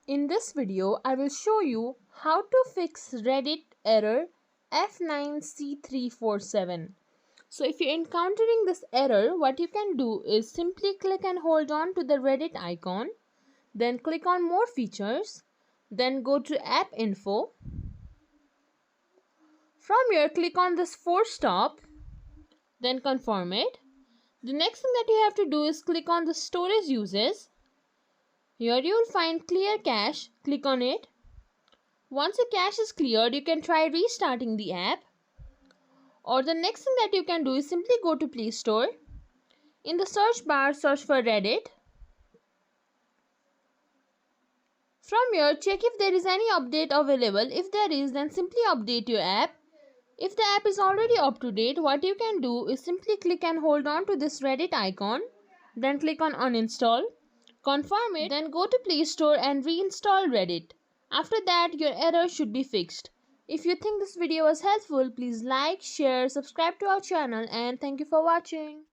In this video, I will show you how to fix Reddit Error F9C347. So if you're encountering this error, what you can do is simply click and hold on to the Reddit icon, then click on More Features, then go to App Info. From here, click on this Force Stop, then confirm it. The next thing that you have to do is click on the Storage Uses. Here you will find Clear Cache, click on it. Once the cache is cleared, you can try restarting the app. Or the next thing that you can do is simply go to Play Store. In the search bar, search for Reddit. From here, check if there is any update available. If there is, then simply update your app. If the app is already up to date, what you can do is simply click and hold on to this Reddit icon. Then click on Uninstall. Confirm it, then go to Play Store and reinstall Reddit. After that, your error should be fixed. If you think this video was helpful, please like, share, subscribe to our channel, and thank you for watching.